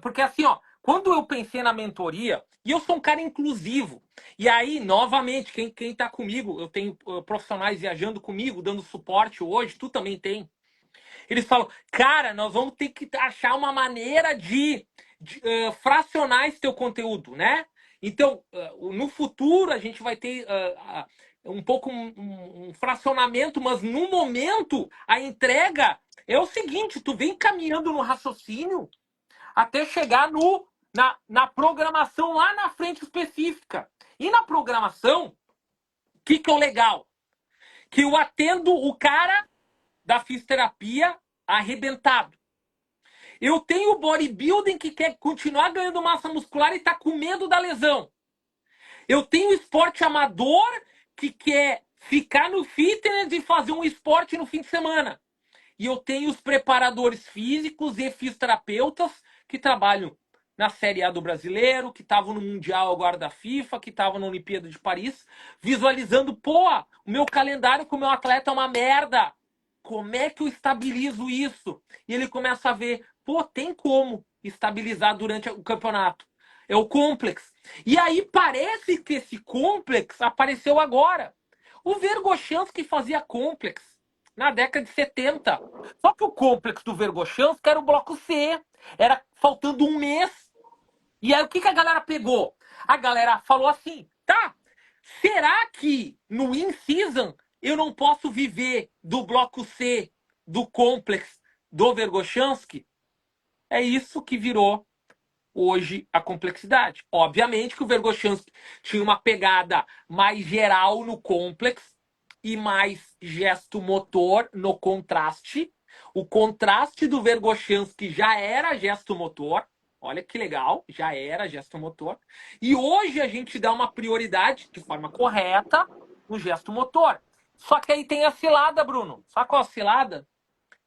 Porque assim, ó, quando eu pensei na mentoria, e eu sou um cara inclusivo, e aí, novamente, quem tá comigo, eu tenho profissionais viajando comigo, dando suporte hoje, tu também tem. Eles falam, cara, nós vamos ter que achar uma maneira de fracionar esse teu conteúdo, né? Então, no futuro, a gente vai ter um pouco um fracionamento, mas no momento, a entrega é o seguinte, tu vem caminhando no raciocínio até chegar na programação lá na frente específica. E na programação, o que é o legal? Que eu atendo o cara da fisioterapia arrebentado. Eu tenho o bodybuilding que quer continuar ganhando massa muscular e está com medo da lesão. Eu tenho o esporte amador que quer ficar no fitness e fazer um esporte no fim de semana. E eu tenho os preparadores físicos e fisioterapeutas que trabalham na Série A do Brasileiro, que estavam no Mundial agora da FIFA, que estavam na Olimpíada de Paris, visualizando, pô, o meu calendário com o meu atleta é uma merda. Como é que eu estabilizo isso? E ele começa a ver, pô, tem como estabilizar durante o campeonato. É o complexo. E aí parece que esse complexo apareceu agora. O Vergoshansky fazia complexo na década de 70. Só que o complexo do Vergoshansky era o bloco C. Era faltando um mês. E aí o que a galera pegou? A galera falou assim, tá, será que no in-season eu não posso viver do bloco C, do complexo do Vergoshansky? É isso que virou hoje a complexidade. Obviamente que o Vergoshansky tinha uma pegada mais geral no complexo e mais gesto motor no contraste. O contraste do Vergoshansky já era gesto motor. Olha que legal, já era gesto motor. E hoje a gente dá uma prioridade de forma correta no gesto motor. Só que aí tem a cilada, Bruno. Sabe qual é a cilada?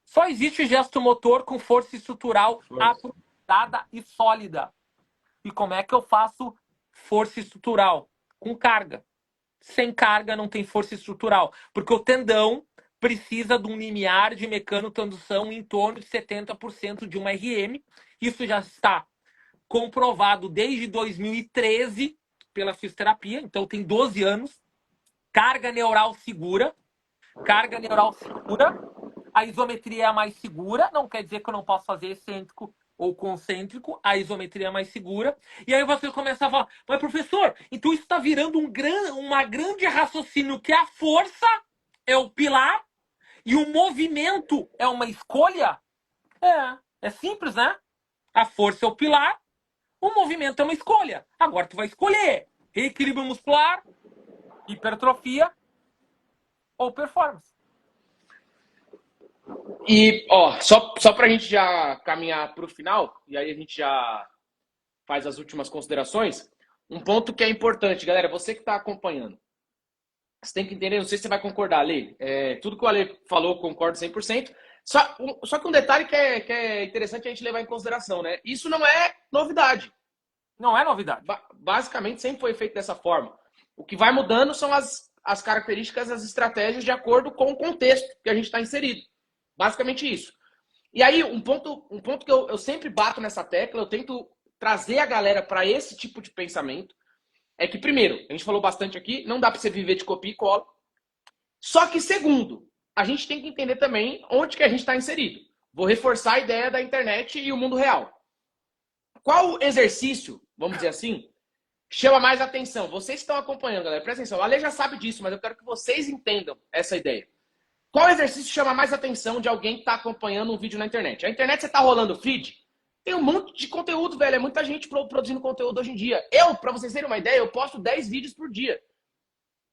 Só existe gesto motor com força estrutural Força. aprofundada e sólida. E como é que eu faço força estrutural? Com carga. Sem carga não tem força estrutural. Porque o tendão precisa de um limiar de mecanotendução em torno de 70% de uma RM. Isso já está comprovado desde 2013 pela fisioterapia. Então tem 12 anos. Carga neural segura. Carga neural segura. A isometria é a mais segura. Não quer dizer que eu não posso fazer excêntrico ou concêntrico, a isometria é mais segura. E aí você começa a falar, mas professor, então isso está virando uma grande raciocínio que a força é o pilar e o movimento é uma escolha? É simples, né? A força é o pilar, o movimento é uma escolha. Agora tu vai escolher reequilíbrio muscular, hipertrofia ou performance. E, ó, só para a gente já caminhar para o final, e aí a gente já faz as últimas considerações, um ponto que é importante, galera, você que está acompanhando, você tem que entender, não sei se você vai concordar, Ale, tudo que o Ale falou, concordo 100%, só que um detalhe que é interessante a gente levar em consideração, né? Isso não é novidade. Não é novidade. Basicamente sempre foi feito dessa forma. O que vai mudando são as características, as estratégias de acordo com o contexto que a gente está inserido. Basicamente isso. E aí, um ponto que eu sempre bato nessa tecla, eu tento trazer a galera para esse tipo de pensamento, é que, primeiro, a gente falou bastante aqui, não dá para você viver de copia e cola. Só que, segundo, a gente tem que entender também onde que a gente está inserido. Vou reforçar a ideia da internet e o mundo real. Qual exercício, vamos dizer assim, chama mais atenção? Vocês estão acompanhando, galera, presta atenção. A Ale já sabe disso, mas eu quero que vocês entendam essa ideia. Qual exercício chama mais atenção de alguém que está acompanhando um vídeo na internet? A internet, você está rolando feed? Tem um monte de conteúdo, velho. É muita gente produzindo conteúdo hoje em dia. Eu, para vocês terem uma ideia, eu posto 10 vídeos por dia.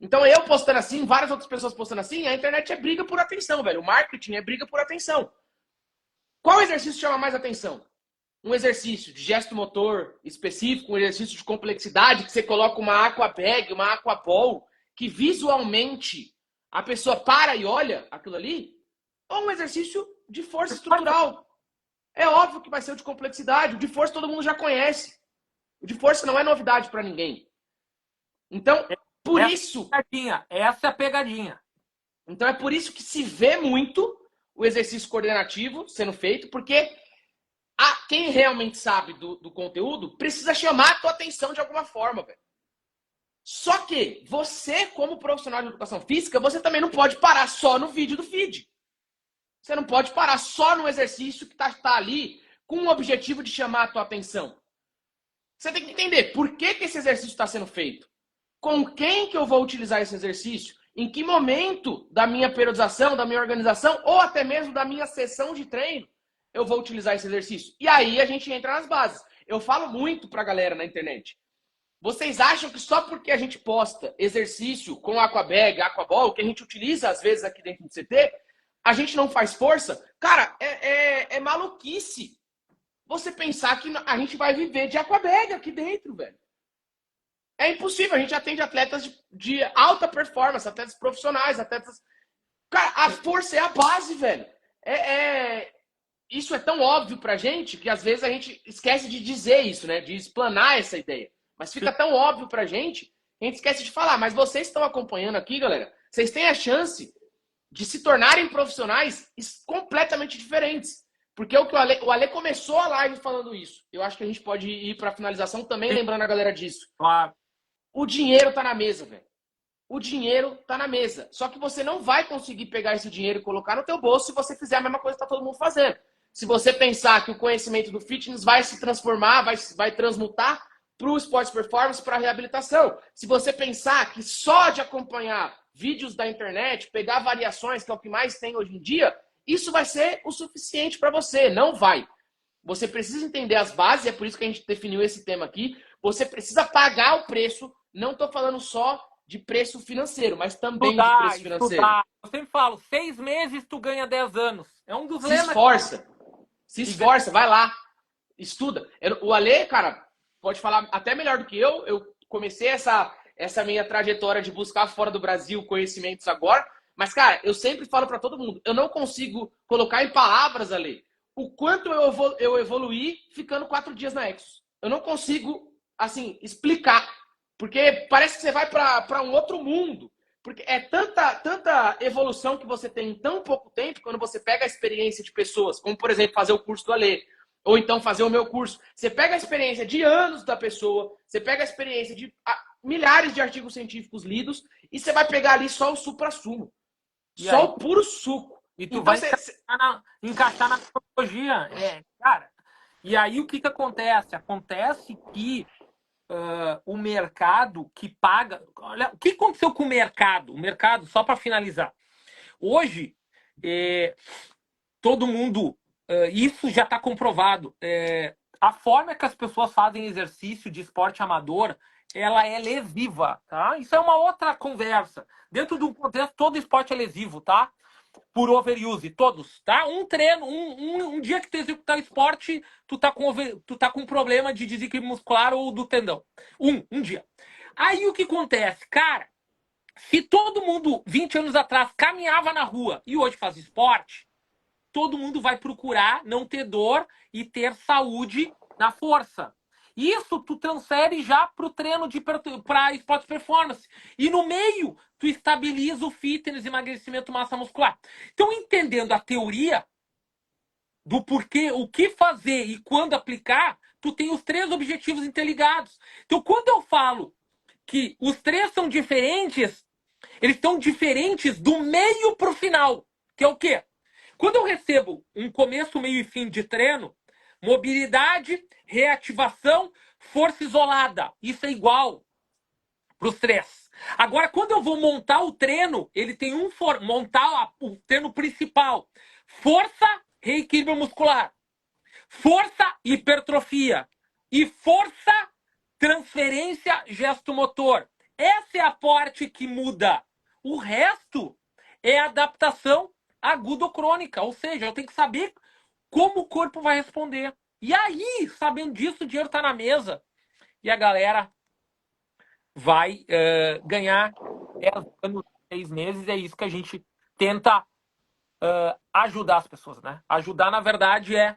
Então, eu postando assim, várias outras pessoas postando assim, a internet é briga por atenção, velho. O marketing é briga por atenção. Qual exercício chama mais atenção? Um exercício de gesto motor específico, um exercício de complexidade, que você coloca uma aqua bag, uma aqua ball, que visualmente a pessoa para e olha aquilo ali, ou um exercício de força estrutural. É óbvio que vai ser o de complexidade. O de força todo mundo já conhece. O de força não é novidade para ninguém. Então, por isso... Essa é a pegadinha. Então, é por isso que se vê muito o exercício coordenativo sendo feito, porque quem realmente sabe do conteúdo precisa chamar a tua atenção de alguma forma, velho. Só que você, como profissional de educação física, você também não pode parar só no vídeo do feed. Você não pode parar só no exercício que tá ali com o objetivo de chamar a tua atenção. Você tem que entender por que esse exercício está sendo feito. Com quem que eu vou utilizar esse exercício? Em que momento da minha periodização, da minha organização, ou até mesmo da minha sessão de treino, eu vou utilizar esse exercício? E aí a gente entra nas bases. Eu falo muito pra galera na internet. Vocês acham que só porque a gente posta exercício com aquabag, aquaball, que a gente utiliza às vezes aqui dentro do CT, a gente não faz força? Cara, é maluquice você pensar que a gente vai viver de aquabag aqui dentro, velho. É impossível. A gente atende atletas de alta performance, atletas profissionais, atletas... Cara, a força é a base, velho. Isso é tão óbvio pra gente que às vezes a gente esquece de dizer isso, né? De explanar essa ideia. Mas fica tão óbvio pra gente, a gente esquece de falar. Mas vocês estão acompanhando aqui, galera, vocês têm a chance de se tornarem profissionais completamente diferentes. Porque o Ale começou a live falando isso. Eu acho que a gente pode ir pra finalização também lembrando a galera disso. Claro. O dinheiro tá na mesa, velho. O dinheiro tá na mesa. Só que você não vai conseguir pegar esse dinheiro e colocar no teu bolso se você fizer a mesma coisa que tá todo mundo fazendo. Se você pensar que o conhecimento do fitness vai se transformar, vai transmutar para o esporte performance, para a reabilitação. Se você pensar que só de acompanhar vídeos da internet, pegar variações, que é o que mais tem hoje em dia, isso vai ser o suficiente para você. Não vai. Você precisa entender as bases, é por isso que a gente definiu esse tema aqui. Você precisa pagar o preço. Não estou falando só de preço financeiro, mas também de preço financeiro. Eu sempre falo, 6 meses tu ganha 10 anos. É um dos lemas. Se esforça, vai lá, estuda. O Ale, cara, pode falar até melhor do que eu comecei essa minha trajetória de buscar fora do Brasil conhecimentos agora, Mas, cara, eu sempre falo para todo mundo, eu não consigo colocar em palavras ali o quanto eu evoluí ficando 4 dias na Exos. Eu não consigo, assim, explicar. Porque parece que você vai para um outro mundo. Porque é tanta evolução que você tem em tão pouco tempo, quando você pega a experiência de pessoas, como, por exemplo, fazer o curso do Alê, ou então fazer o meu curso. Você pega a experiência de anos da pessoa, você pega a experiência de milhares de artigos científicos lidos, e você vai pegar ali só o supra-sumo. E Só aí, o puro suco. e tu Então, vai encaixar na tecnologia. Cara. E aí o que que acontece? Acontece que o mercado que paga. Olha, o que aconteceu com o mercado? O mercado, só para finalizar. Hoje, todo mundo. Isso já está comprovado. A forma que as pessoas fazem exercício de esporte amador, ela é lesiva, tá? Isso é uma outra conversa. Dentro de um contexto, todo esporte é lesivo, tá? Por overuse, todos, tá? Um treino, um dia que tu executar o esporte, tu tá com problema de desequilíbrio muscular ou do tendão. Um dia. Aí o que acontece? Cara, se todo mundo, 20 anos atrás, caminhava na rua e hoje faz esporte, todo mundo vai procurar não ter dor e ter saúde na força. Isso tu transfere já para o treino para esporte performance. E no meio, tu estabiliza o fitness, emagrecimento, massa muscular. Então, entendendo a teoria do porquê, o que fazer e quando aplicar, tu tem os 3 objetivos interligados. Então, quando eu falo que os 3 são diferentes, eles estão diferentes do meio para o final. Que é o quê? Quando eu recebo um começo, meio e fim de treino, mobilidade, reativação, força isolada. Isso é igual para os 3. Agora, quando eu vou montar o treino, ele tem montar o treino principal. Força, reequilíbrio muscular. Força, hipertrofia. E força, transferência, gesto motor. Essa é a parte que muda. O resto é adaptação aguda ou crônica. Ou seja, eu tenho que saber como o corpo vai responder. E aí, sabendo disso, o dinheiro está na mesa. E a galera vai ganhar 10 anos, 6 meses. É isso que a gente tenta ajudar as pessoas, né? Ajudar, na verdade, é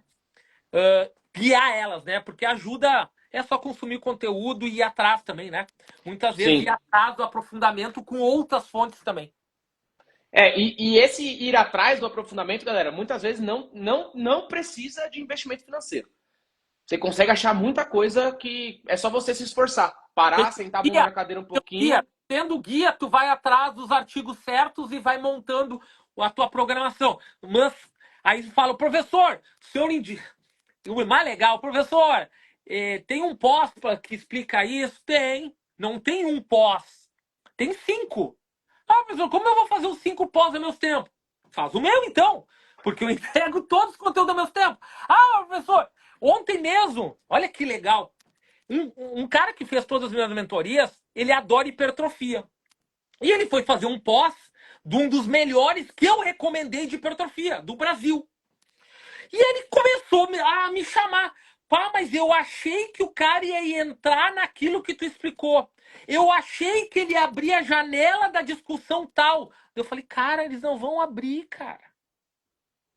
guiar elas, né? Porque ajuda é só consumir conteúdo e ir atrás também, né? Muitas vezes ir sim. atrás do aprofundamento com outras fontes também. E esse ir atrás do aprofundamento, galera, muitas vezes não precisa de investimento financeiro. Você consegue achar muita coisa que é só você se esforçar. Parar, sentar a bunda na cadeira um pouquinho. Tendo guia, tu vai atrás dos artigos certos e vai montando a tua programação. Mas aí fala, professor, o senhor indica. O mais legal, professor, tem um pós que explica isso? Tem. Não tem um pós. Tem 5. Ah, professor, como eu vou fazer os 5 pós ao meu tempo? Faz o meu, então. Porque eu entrego todos os conteúdos ao meu tempo. Ah, professor, ontem mesmo, olha que legal. Um cara que fez todas as minhas mentorias, ele adora hipertrofia. E ele foi fazer um pós de um dos melhores que eu recomendei de hipertrofia, do Brasil. E ele começou a me chamar. Pá, mas eu achei que o cara ia entrar naquilo que tu explicou. Eu achei que ele ia abrir a janela da discussão tal. Eu falei, cara, eles não vão abrir, cara.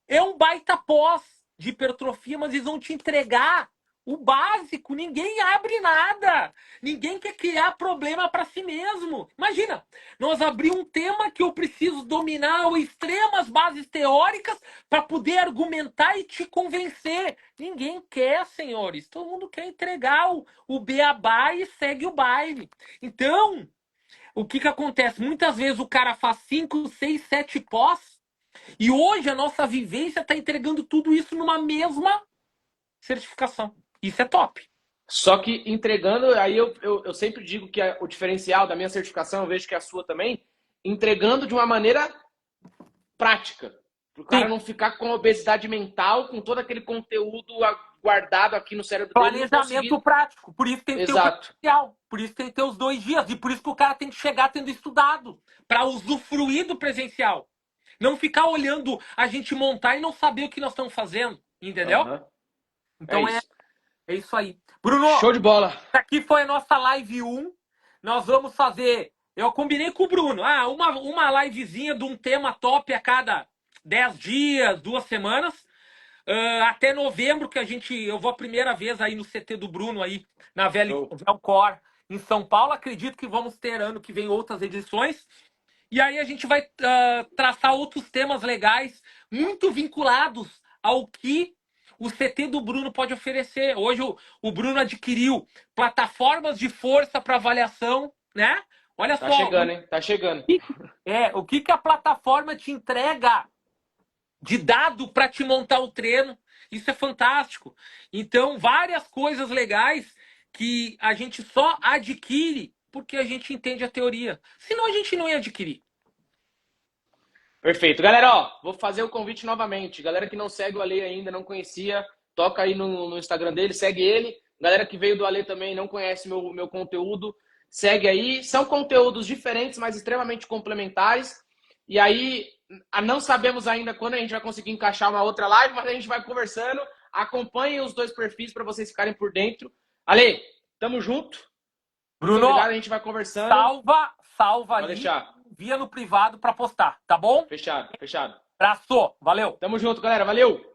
É um baita pós de hipertrofia, mas eles vão te entregar o básico. Ninguém abre nada. Ninguém quer criar problema para si mesmo. Imagina, nós abrir um tema que eu preciso dominar ao extremo as bases teóricas para poder argumentar e te convencer. Ninguém quer, senhores. Todo mundo quer entregar o beabá e segue o baile. Então, o que acontece? Muitas vezes o cara faz 5, 6, 7 pós e hoje a nossa vivência está entregando tudo isso numa mesma certificação. Isso é top. Só que entregando, aí eu sempre digo que o diferencial da minha certificação, eu vejo que é a sua também, entregando de uma maneira prática. Para o cara não ficar com obesidade mental, com todo aquele conteúdo guardado aqui no cérebro dele. Planejamento prático. Por isso tem que ter o presencial. Por isso tem que ter os 2 dias. E por isso que o cara tem que chegar tendo estudado. Para usufruir do presencial. Não ficar olhando a gente montar e não saber o que nós estamos fazendo. Entendeu? Uhum. Então é isso aí. Bruno, show de bola. aqui foi a nossa live 1. Nós vamos fazer Eu combinei com o Bruno. Ah, uma livezinha de um tema top a cada 10 dias, 2 semanas. Até novembro, que eu vou a primeira vez aí no CT do Bruno aí, na Show. Velcor, em São Paulo. Acredito que vamos ter ano que vem outras edições. E aí a gente vai traçar outros temas legais, muito vinculados ao que o CT do Bruno pode oferecer. Hoje o Bruno adquiriu plataformas de força para avaliação, né? Olha Tá só, chegando, hein? Tá chegando. o que a plataforma te entrega de dado para te montar o treino. Isso é fantástico. Então, várias coisas legais que a gente só adquire porque a gente entende a teoria. Senão a gente não ia adquirir. Perfeito. Galera, ó, vou fazer o convite novamente. Galera que não segue o Ale ainda, não conhecia, toca aí no Instagram dele, segue ele. Galera que veio do Ale também, não conhece meu conteúdo, segue aí. São conteúdos diferentes, mas extremamente complementares. E aí, não sabemos ainda quando a gente vai conseguir encaixar uma outra live, mas a gente vai conversando. Acompanhem os dois perfis para vocês ficarem por dentro. Ale, tamo junto. Muito Bruno, obrigado, a gente vai conversando. salva Pode ali, deixar. via no privado para postar, tá bom? Fechado, fechado. Abraço, valeu. Tamo junto, galera. Valeu!